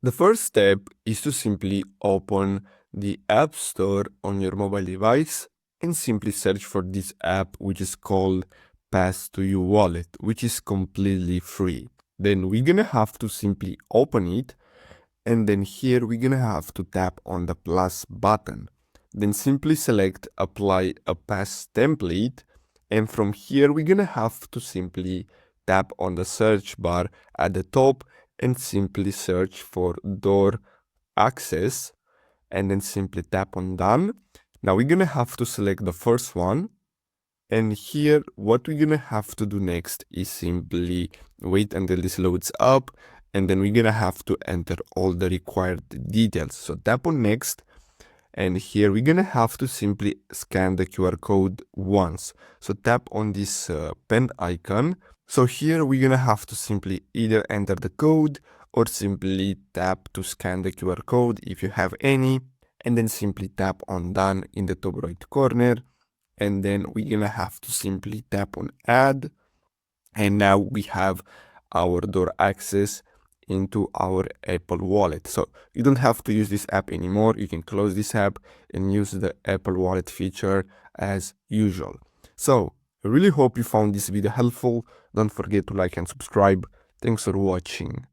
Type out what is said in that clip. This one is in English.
The first step is to simply open the App Store on your mobile device and simply search for this app, which is called Pass to You Wallet, which is completely free. Then we're gonna have to simply open it, and then here we're gonna have to tap on the plus button. Then simply select Apply a Pass Template, and from here we're gonna have to simply tap on the search bar at the top and simply search for door access, and then simply tap on done. Now we're gonna have to select the first one, and here what we're gonna have to do next is simply wait until this loads up, and then we're gonna have to enter all the required details. So tap on next, and here we're gonna have to simply scan the QR code once. So tap on this pen icon. So here we're gonna have to simply either enter the code or simply tap to scan the QR code if you have any, and then simply tap on done in the top right corner. And then we're gonna have to simply tap on add, and now we have our door access into our Apple Wallet. So you don't have to use this app anymore. You can close this app and use the Apple Wallet feature as usual. So I really hope you found this video helpful. Don't forget to like and subscribe. Thanks for watching.